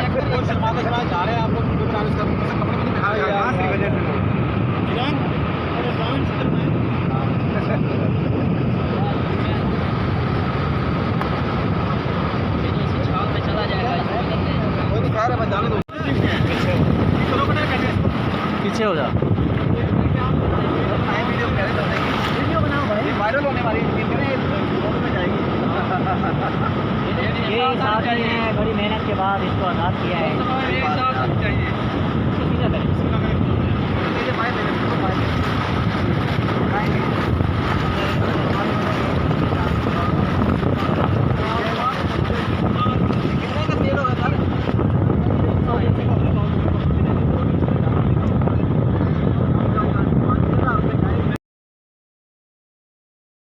जा रहे हैं आप लोग वीडियो बना रहे हैं कपड़े में दिखा रहे हैं पीछे हो जा। वीडियो बनाओ भाई, वायरल होने वाली ये साथ ही है, बड़ी मेहनत के बाद इसको आज़ाद किया है।